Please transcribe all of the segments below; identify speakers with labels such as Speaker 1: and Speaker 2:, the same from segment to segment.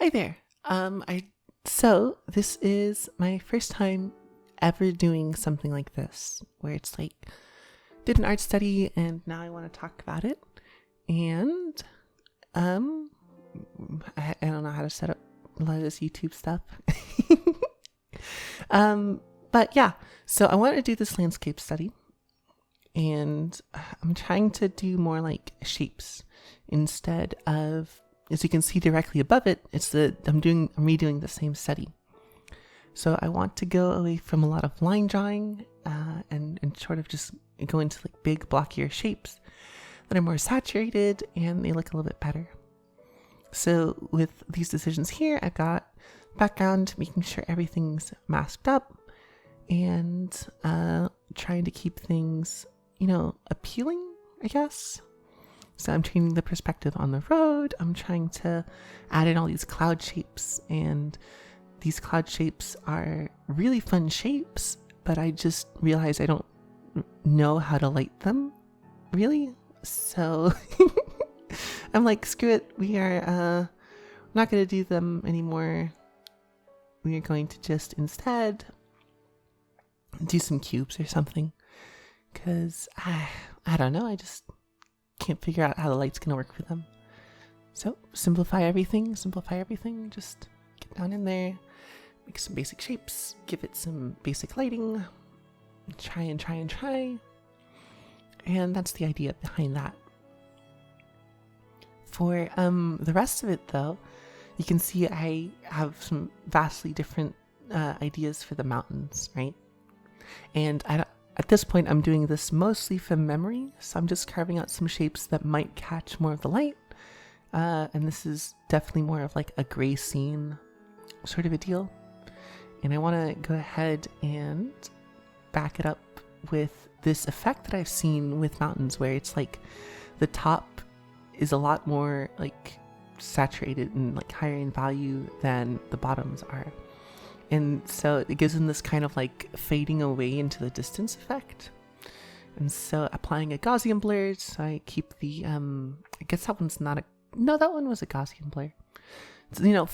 Speaker 1: Hi there. So this is my first time ever doing something like this, where it's like did an art study and now I want to talk about it. And um, I don't know how to set up a lot of this YouTube stuff. But yeah, so I want to do this landscape study, and I'm trying to do more like shapes instead of, as you can see directly above it, I'm redoing the same study. So I want to go away from a lot of line drawing and sort of just go into like big blockier shapes that are more saturated and they look a little bit better. So with these decisions here, I've got background, making sure everything's masked up, and trying to keep things, appealing, I guess. So I'm changing the perspective on the road. I'm trying to add in all these cloud shapes, and these cloud shapes are really fun shapes, but I just realized I don't know how to light them, really. So I'm like, screw it. We are not going to do them anymore. We are going to just instead do some cubes or something, because I don't know. I just can't figure out how the light's going to work for them. So simplify everything, just get down in there, make some basic shapes, give it some basic lighting, try. And that's the idea behind that. For the rest of it though, you can see I have some vastly different ideas for the mountains, right? And at this point, I'm doing this mostly from memory, so I'm just carving out some shapes that might catch more of the light. And this is definitely more of like a gray scene sort of a deal. And I want to go ahead and back it up with this effect that I've seen with mountains, where it's like the top is a lot more like saturated and like higher in value than the bottoms are. And so it gives them this kind of like fading away into the distance effect. And so applying a Gaussian blur, so I keep the, I guess that one's not no, that one was a Gaussian blur. So,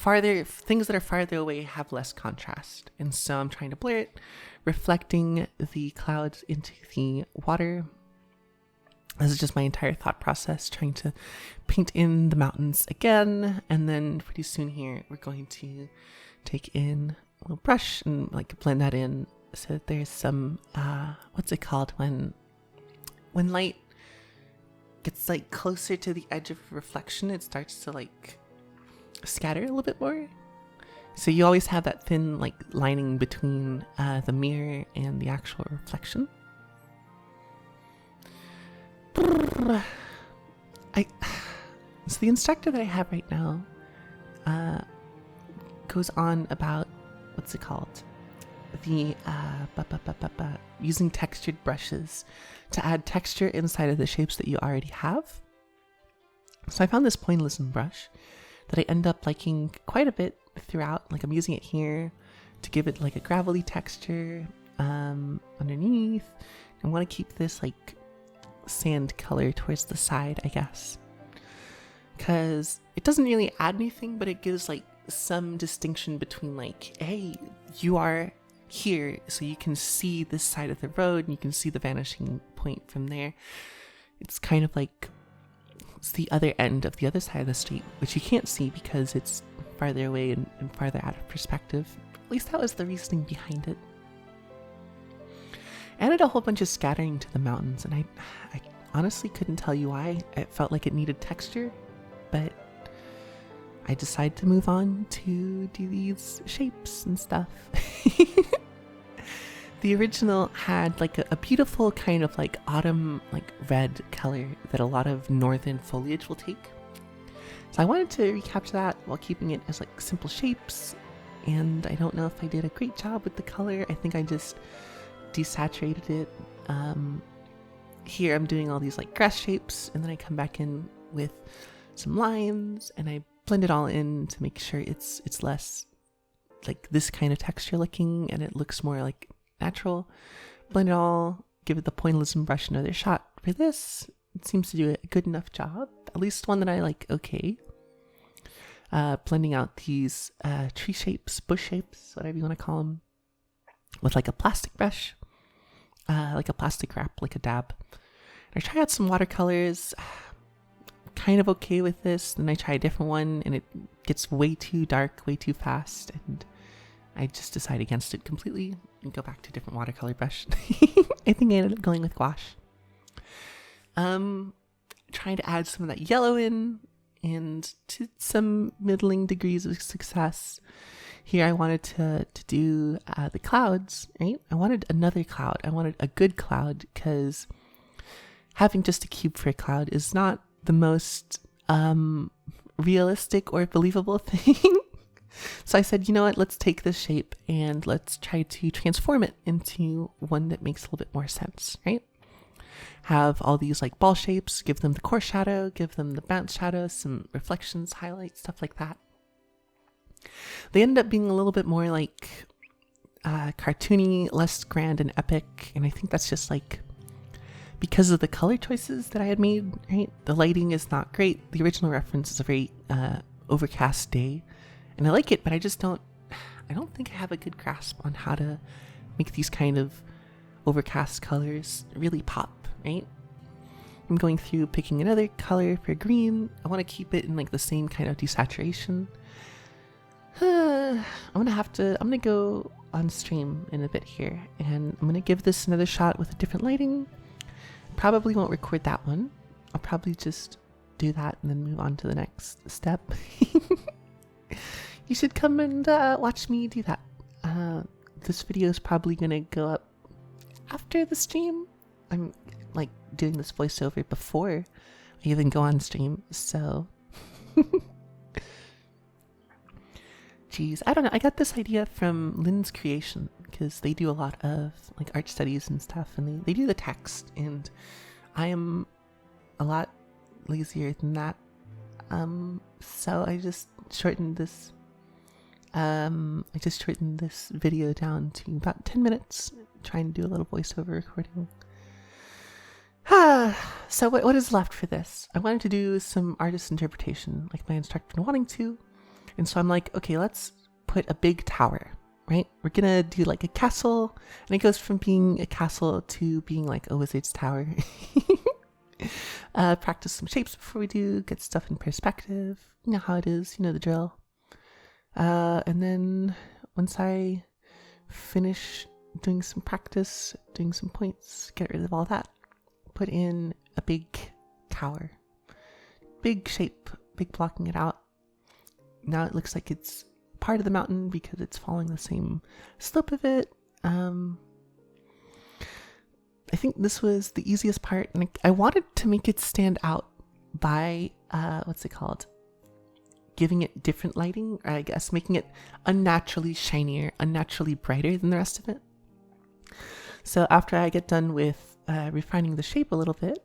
Speaker 1: things that are farther away have less contrast. And so I'm trying to blur it, reflecting the clouds into the water. This is just my entire thought process, trying to paint in the mountains again. And then pretty soon here, we're going to take in a little brush and like blend that in so that there's some, what's it called when light gets like closer to the edge of reflection, it starts to like scatter a little bit more. So you always have that thin like lining between the mirror and the actual reflection. So the instructor that I have right now goes on about, what's it called? The using textured brushes to add texture inside of the shapes that you already have. So I found this pointillism brush that I end up liking quite a bit throughout. Like I'm using it here to give it like a gravelly texture underneath. I want to keep this like sand color towards the side, I guess, because it doesn't really add anything, but it gives like some distinction between like, hey, you are here, so you can see this side of the road and you can see the vanishing point from there. It's kind of like it's the other end of the other side of the street, which you can't see because it's farther away and farther out of perspective. At least that was the reasoning behind it. I added a whole bunch of scattering to the mountains, and I honestly couldn't tell you why. It felt like it needed texture, but I decided to move on to do these shapes and stuff. The original had like a beautiful kind of like autumn like red color that a lot of northern foliage will take. So I wanted to recapture that while keeping it as like simple shapes, and I don't know if I did a great job with the color. I think I just desaturated it. Here I'm doing all these like grass shapes, and then I come back in with some lines and I blend it all in to make sure it's less like this kind of texture looking and it looks more like natural. Blend it all, give it the pointillism brush another shot for this. It seems to do a good enough job, at least one that I like okay. blending out these tree shapes, bush shapes, whatever you want to call them, with like a plastic brush, like a plastic wrap, like a dab. And I try out some watercolors, kind of okay with this. Then I try a different one and it gets way too dark, way too fast. And I just decide against it completely and go back to a different watercolor brush. I think I ended up going with gouache. Trying to add some of that yellow in, and to some middling degrees of success. Here I wanted to do the clouds, right? I wanted another cloud. I wanted a good cloud, because having just a cube for a cloud is not the most realistic or believable thing. So I said, you know what, let's take this shape and let's try to transform it into one that makes a little bit more sense, right? Have all these like ball shapes, give them the core shadow, give them the bounce shadow, some reflections, highlights, stuff like that. They ended up being a little bit more like cartoony, less grand and epic. And I think that's just like because of the color choices that I had made, right? The lighting is not great. The original reference is a very overcast day. And I like it, but I don't think I have a good grasp on how to make these kind of overcast colors really pop, right? I'm going through picking another color for green. I want to keep it in like the same kind of desaturation. I'm gonna go on stream in a bit here, and I'm gonna give this another shot with a different lighting. Probably won't record that one. I'll probably just do that and then move on to the next step. You should come and watch me do that. This video is probably gonna go up after the stream. I'm like doing this voiceover before I even go on stream, so geez, I don't know. I got this idea from Lynn's Creation, because they do a lot of like art studies and stuff, and they do the text, and I am a lot lazier than that. So I just shortened this video down to about 10 minutes, trying to do a little voiceover recording. So what is left for this? I wanted to do some artist interpretation, like my instructor been wanting to. And so I'm like, okay, let's put a big tower, right? We're gonna do like a castle, and it goes from being a castle to being like a wizard's tower. Practice some shapes before we do, get stuff in perspective. You know how it is, you know the drill. And then once I finish doing some practice, doing some points, get rid of all that, put in a big tower. Big shape, big blocking it out. Now it looks like it's part of the mountain because it's following the same slope of it. I think this was the easiest part, and I wanted to make it stand out by, what's it called? Giving it different lighting, or I guess making it unnaturally shinier, unnaturally brighter than the rest of it. So after I get done with refining the shape a little bit,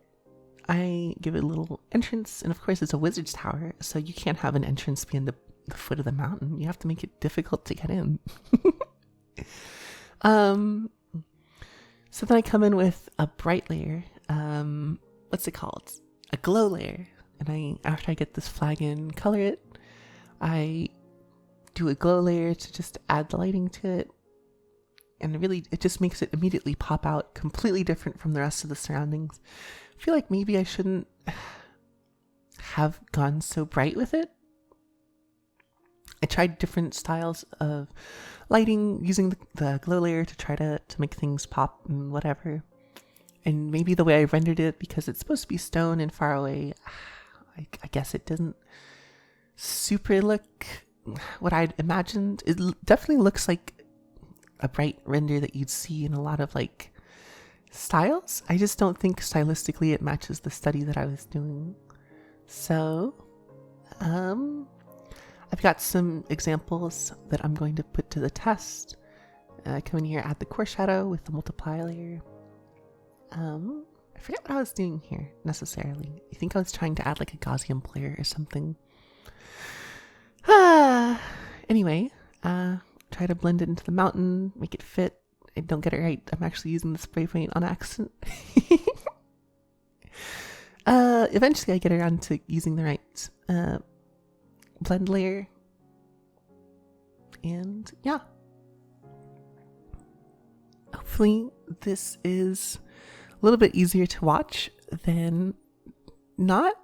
Speaker 1: I give it a little entrance, and of course it's a wizard's tower, so you can't have an entrance be in the foot of the mountain. You have to make it difficult to get in. So then I come in with a bright layer, what's it called? A glow layer. And after I get this flag in, color it, I do a glow layer to just add the lighting to it. And it just makes it immediately pop out completely different from the rest of the surroundings. I feel like maybe I shouldn't have gone so bright with it. I tried different styles of lighting using the glow layer to try to make things pop and whatever. And maybe the way I rendered it, because it's supposed to be stone and far away, I guess it doesn't super look what I'd imagined. It definitely looks like a bright render that you'd see in a lot of like styles. I just don't think stylistically it matches the study that I was doing. So, I've got some examples that I'm going to put to the test. Come in here, add the core shadow with the multiply layer. I forget what I was doing here necessarily. I think I was trying to add like a Gaussian player or something. Anyway, try to blend it into the mountain, make it fit. I don't get it right. I'm actually using the spray paint on accident. Eventually I get around to using the right blend layer. And yeah. Hopefully this is a little bit easier to watch than not